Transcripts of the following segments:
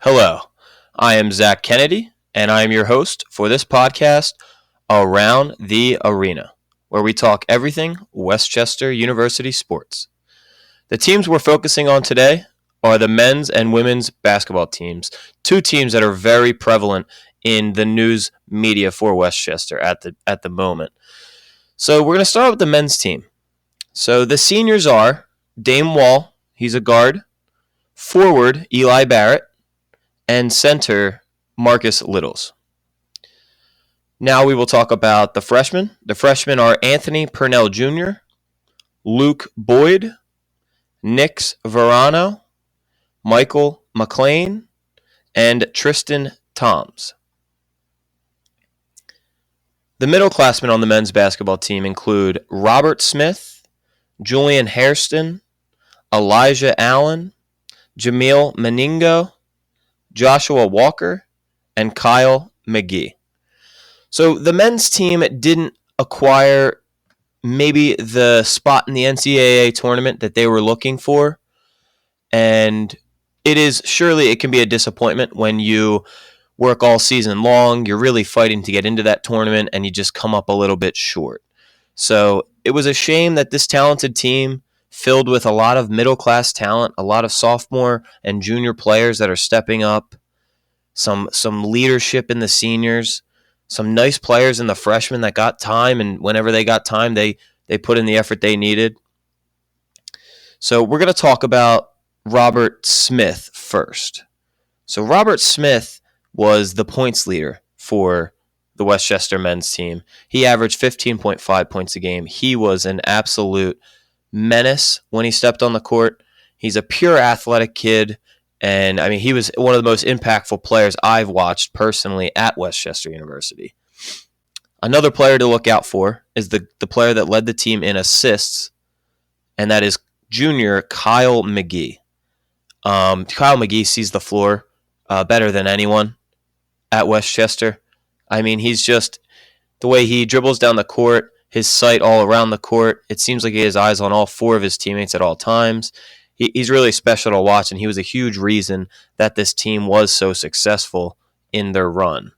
Hello, I am Zack Kennedy, and I am your host for this podcast, Around the Arena, where we talk everything Westchester University sports. The teams we're focusing on today are the men's and women's basketball teams, two teams that are very prevalent in the news media for Westchester at the moment. So we're going to start with the men's team. So the seniors are Dame Wall, he's a guard, forward Eli Barrett, and center Marcus Littles. Now we will talk about the freshmen. The freshmen are Anthony Purnell Jr., Luke Boyd, Nix Verano, Michael McLean, and Tristan Toms. The middleclassmen on the men's basketball team include Robert Smith, Julian Hairston, Elijah Allen, Jamil Meningo, Joshua Walker, and Kyle McGee. So the men's team didn't acquire maybe the spot in the NCAA tournament that they were looking for. And it can be a disappointment when you work all season long, you're really fighting to get into that tournament, and you just come up a little bit short. So it was a shame that this talented team, filled with a lot of middle-class talent, a lot of sophomore and junior players that are stepping up, some leadership in the seniors, some nice players in the freshmen that got time, and whenever they got time, they put in the effort they needed. So we're going to talk about Robert Smith first. So Robert Smith was the points leader for the Westchester men's team. He averaged 15.5 points a game. He was an absolute menace when he stepped on the court. He's a pure athletic kid, and I mean, he was one of the most impactful players I've watched personally at Westchester University. Another player to look out for is the player that led the team in assists, and that is junior Kyle McGee. Kyle McGee sees the floor better than anyone at Westchester. I mean, he's just, the way he dribbles down the court, his sight all around the court, it seems like he has eyes on all four of his teammates at all times. He's really special to watch, and he was a huge reason that this team was so successful in their run.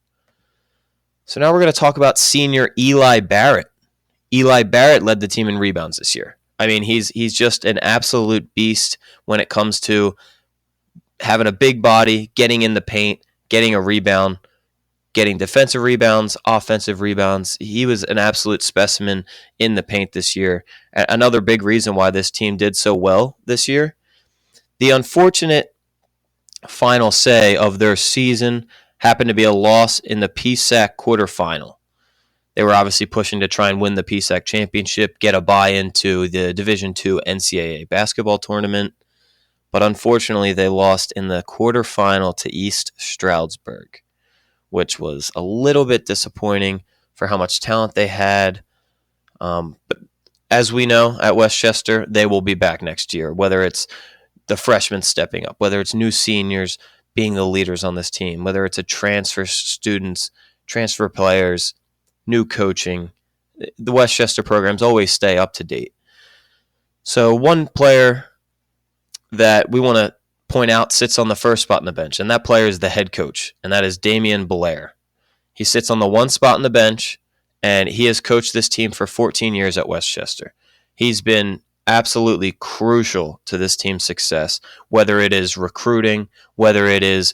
So now we're going to talk about senior Eli Barrett. Eli Barrett led the team in rebounds this year. I mean, he's just an absolute beast when it comes to having a big body, getting in the paint, getting a rebound, getting defensive rebounds, offensive rebounds. He was an absolute specimen in the paint this year. Another big reason why this team did so well this year. The unfortunate final say of their season happened to be a loss in the PSAC quarterfinal. They were obviously pushing to try and win the PSAC championship, get a buy-in to the Division II NCAA basketball tournament, but unfortunately they lost in the quarterfinal to East Stroudsburg, which was a little bit disappointing for how much talent they had. But as we know, at Westchester, they will be back next year, whether it's the freshmen stepping up, whether it's new seniors being the leaders on this team, whether it's a transfer students, transfer players, new coaching. The Westchester programs always stay up to date. So one player that we want to point out sits on the first spot on the bench, and that player is the head coach, and that is Damian Blair. He sits on the one spot on the bench, and he has coached this team for 14 years at Westchester. He's been absolutely crucial to this team's success, whether it is recruiting, whether it is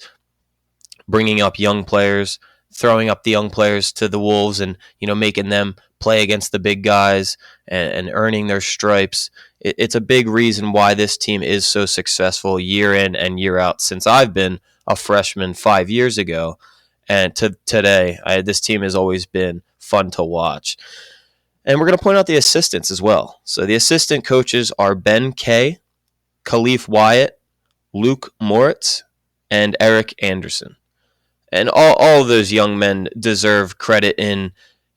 bringing up young players, throwing up the young players to the wolves and, making them play against the big guys and earning their stripes. It's a big reason why this team is so successful year in and year out since I've been a freshman 5 years ago. And to today, this team has always been fun to watch. And we're going to point out the assistants as well. So the assistant coaches are Ben Kay, Khalif Wyatt, Luke Moritz, and Eric Anderson. And all of those young men deserve credit in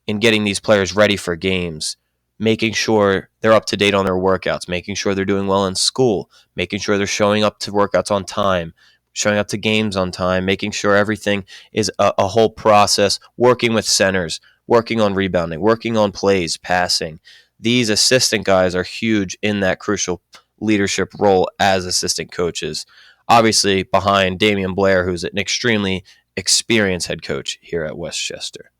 getting these players ready for games, making sure they're up to date on their workouts, making sure they're doing well in school, making sure they're showing up to workouts on time, showing up to games on time, making sure everything is a whole process, working with centers, working on rebounding, working on plays, passing. These assistant guys are huge in that crucial leadership role as assistant coaches. obviously behind Damian Blair, who's an extremely experienced head coach here at Westchester.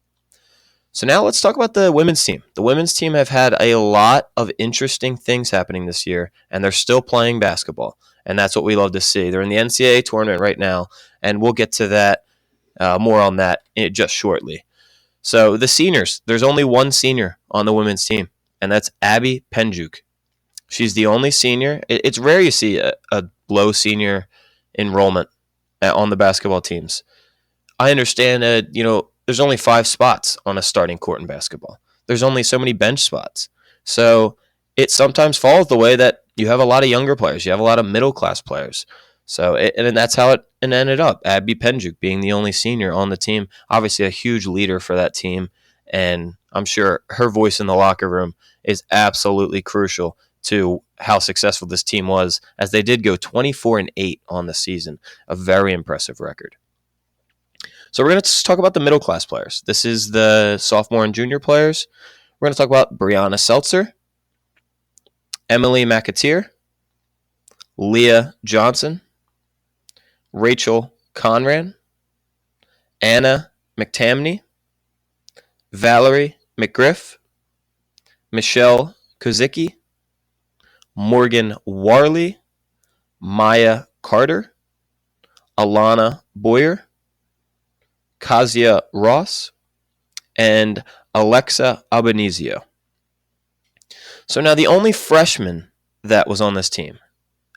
So now let's talk about the women's team. The women's team have had a lot of interesting things happening this year, and they're still playing basketball, and that's what we love to see. They're in the NCAA tournament right now, and we'll get to that more on that just shortly. So the seniors, there's only one senior on the women's team, and that's Abby Penjuk. She's the only senior. It's rare you see a low senior enrollment on the basketball teams. I understand that, there's only 5 spots on a starting court in basketball. There's only so many bench spots. So it sometimes falls the way that you have a lot of younger players. You have a lot of middle-class players. So, and that's how it ended up. Abby Penjuk being the only senior on the team, obviously a huge leader for that team. And I'm sure her voice in the locker room is absolutely crucial to how successful this team was, as they did go 24-8 on the season, a very impressive record. So we're going to talk about the middle class players. This is the sophomore and junior players. We're going to talk about Brianna Seltzer, Emily McAteer, Leah Johnson, Rachel Conran, Anna McTamney, Valerie McGriff, Michelle Kozicki, Morgan Warley, Maya Carter, Alana Boyer, Kazia Ross, and Alexa Abenizio. So now the only freshman that was on this team,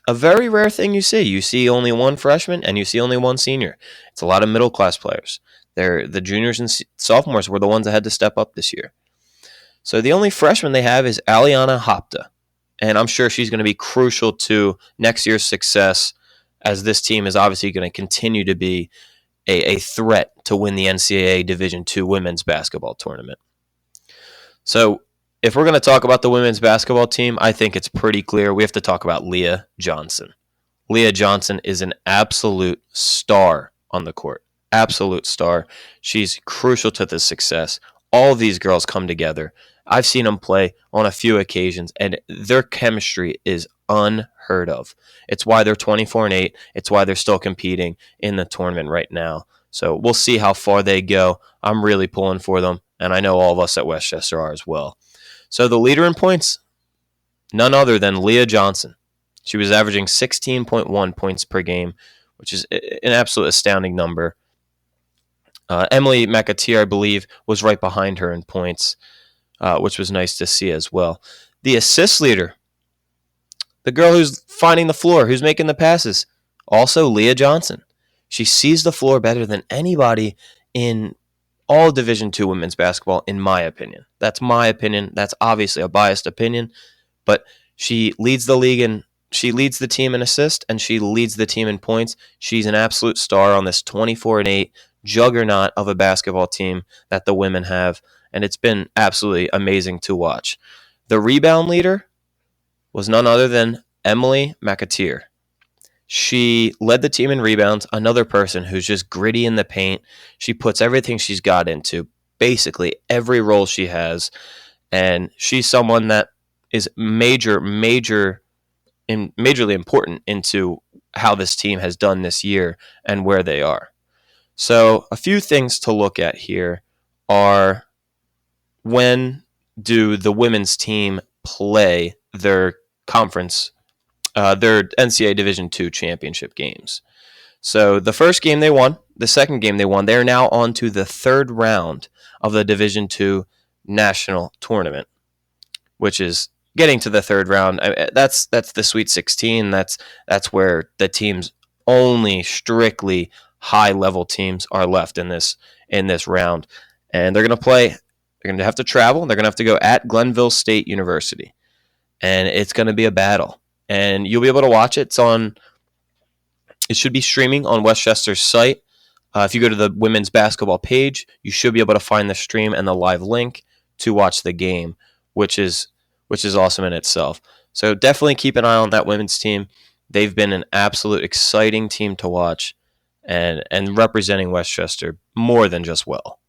a very rare thing you see. You see only one freshman and you see only one senior. It's a lot of middle-class players. The juniors and sophomores were the ones that had to step up this year. So the only freshman they have is Aliana Hopta, and I'm sure she's going to be crucial to next year's success, as this team is obviously going to continue to be a threat to win the NCAA Division II women's basketball tournament. So if we're going to talk about the women's basketball team, I think it's pretty clear we have to talk about Leah Johnson. Leah Johnson is an absolute star on the court. Absolute star. She's crucial to the success. All of these girls come together. I've seen them play on a few occasions, and their chemistry is unheard of. It's why they're 24-8. It's why they're still competing in the tournament right now. So we'll see how far they go. I'm really pulling for them, and I know all of us at Westchester are as well. So the leader in points, none other than Leah Johnson. She was averaging 16.1 points per game, which is an absolute astounding number. Emily McAteer, I believe, was right behind her in points, which was nice to see as well. The assist leader, the girl who's finding the floor, who's making the passes, also Leah Johnson. She sees the floor better than anybody in all Division II women's basketball, in my opinion. That's my opinion. That's obviously a biased opinion, but she leads the league and she leads the team in assists, and she leads the team in points. She's an absolute star on this 24-8 juggernaut of a basketball team that the women have, and it's been absolutely amazing to watch. The rebound leader was none other than Emily McAteer. She led the team in rebounds, another person who's just gritty in the paint. She puts everything she's got into, basically every role she has, and she's someone that is majorly important into how this team has done this year and where they are. So a few things to look at here are, when do the women's team play their conference, their NCAA Division II championship games? So the first game they won, the second game they won, they're now on to the third round of the Division II national tournament, which is getting to the third round. That's the Sweet 16. That's where the teams, only strictly high-level teams, are left in this round. And they're going to play. They're going to have to travel. They're going to have to go at Glenville State University. And it's going to be a battle. And you'll be able to watch it. It should be streaming on Westchester's site. If you go to the women's basketball page, you should be able to find the stream and the live link to watch the game, which is awesome in itself. So definitely keep an eye on that women's team. They've been an absolute exciting team to watch, and representing Westchester more than just well.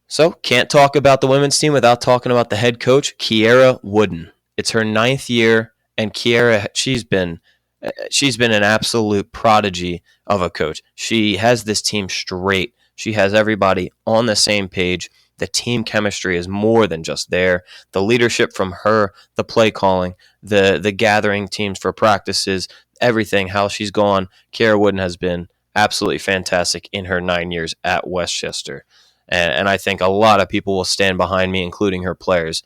So can't talk about the women's team without talking about the head coach, Kiera Wooden. It's her 9th year, and Kiera, she's been She's been an absolute prodigy of a coach. She has this team straight. She has everybody on the same page. The team chemistry is more than just there. The leadership from her, the play calling, the gathering teams for practices, everything, how she's gone. Kiera Wooden has been absolutely fantastic in her 9 years at Westchester. And I think a lot of people will stand behind me, including her players,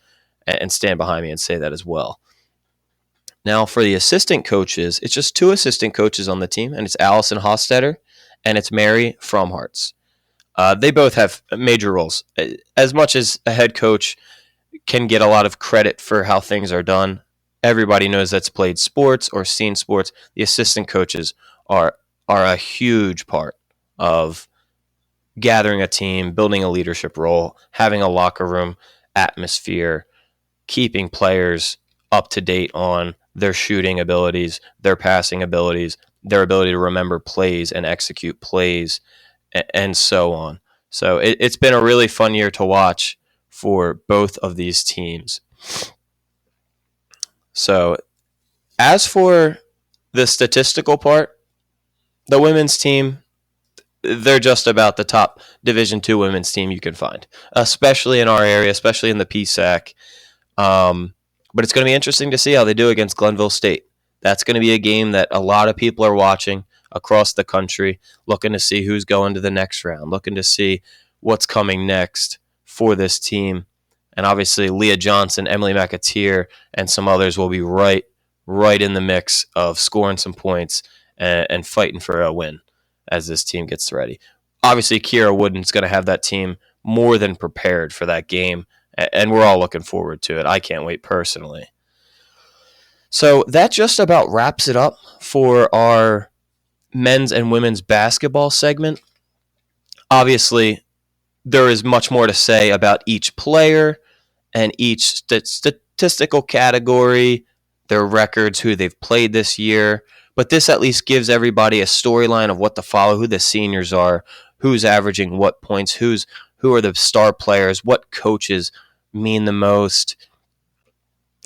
and stand behind me and say that as well. Now, for the assistant coaches, it's just two assistant coaches on the team, and it's Allison Hostetter and it's Mary Fromhartz. They both have major roles. As much as a head coach can get a lot of credit for how things are done, everybody knows that's played sports or seen sports. The assistant coaches are a huge part of gathering a team, building a leadership role, having a locker room atmosphere, keeping players up to date on their shooting abilities, their passing abilities, their ability to remember plays and execute plays, and so on. So it's been a really fun year to watch for both of these teams. So as for the statistical part, the women's team, they're just about the top Division II women's team you can find, especially in our area, especially in the PSAC. But it's going to be interesting to see how they do against Glenville State. That's going to be a game that a lot of people are watching across the country, looking to see who's going to the next round, looking to see what's coming next for this team. And obviously, Leah Johnson, Emily McAteer, and some others will be right in the mix of scoring some points and fighting for a win as this team gets ready. Obviously, Kiera Wooden's going to have that team more than prepared for that game, and we're all looking forward to it. I can't wait personally. So that just about wraps it up for our men's and women's basketball segment. Obviously, there is much more to say about each player and each statistical category, their records, who they've played this year. But this at least gives everybody a storyline of what to follow, who the seniors are, who's averaging what points, who are the star players, what coaches mean the most,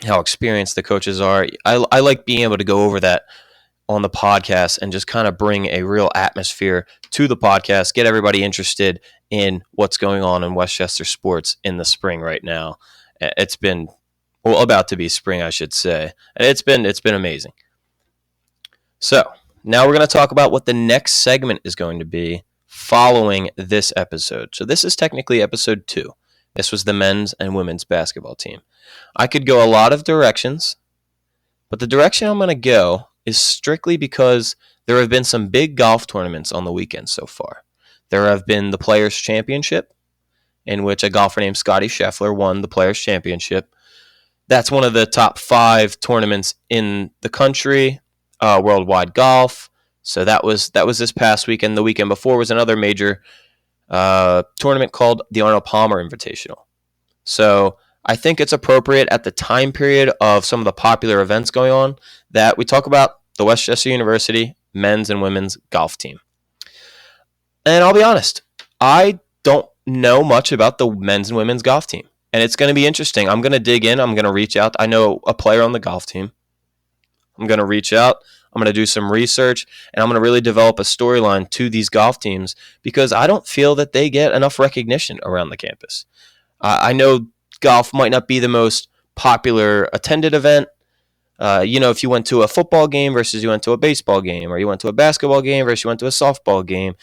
how experienced the coaches are. I like being able to go over that on the podcast and just kind of bring a real atmosphere to the podcast, get everybody interested in what's going on in Westchester sports in the spring right now. It's been, well, about to be spring, I should say. It's been amazing. So now we're going to talk about what the next segment is going to be following this episode. So this is technically episode 2. This was the men's and women's basketball team. I could go a lot of directions, but the direction I'm going to go is strictly because there have been some big golf tournaments on the weekend so far. There have been the Players' Championship, in which a golfer named Scotty Scheffler won the Players' Championship. That's one of the top 5 tournaments in the country, worldwide golf. So that was this past weekend. The weekend before was another major tournament called the Arnold Palmer Invitational. So I think it's appropriate at the time period of some of the popular events going on that we talk about the Westchester University men's and women's golf team. And I'll be honest, I don't know much about the men's and women's golf team. And it's going to be interesting. I'm going to dig in. I'm going to reach out. I know a player on the golf team. I'm going to reach out. I'm going to do some research, and I'm going to really develop a storyline to these golf teams because I don't feel that they get enough recognition around the campus. I know golf might not be the most popular attended event. If you went to a football game versus you went to a baseball game, or you went to a basketball game versus you went to a softball game,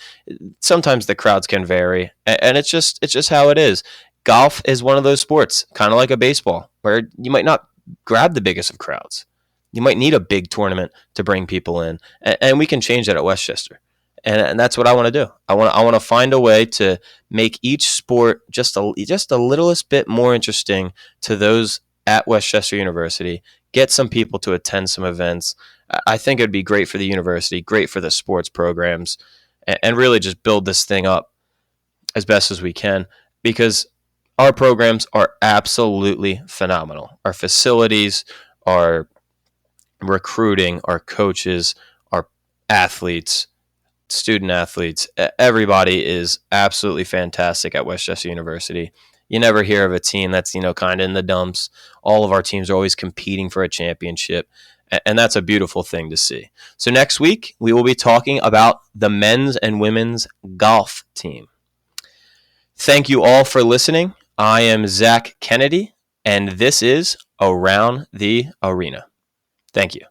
sometimes the crowds can vary, and it's just how it is. Golf is one of those sports, kind of like a baseball, where you might not grab the biggest of crowds. You might need a big tournament to bring people in, and we can change that at Westchester. And that's what I want to do. I want to find a way to make each sport just a littlest bit more interesting to those at Westchester University. Get some people to attend some events. I think it would be great for the university, great for the sports programs, and really just build this thing up as best as we can because our programs are absolutely phenomenal. Our facilities, our recruiting, our coaches, our athletes, student athletes, everybody is absolutely fantastic at Westchester University. You never hear of a team that's, kind of in the dumps. All of our teams are always competing for a championship. And that's a beautiful thing to see. So next week, we will be talking about the men's and women's golf team. Thank you all for listening. I am Zack Kennedy, and this is Around the Arena. Thank you.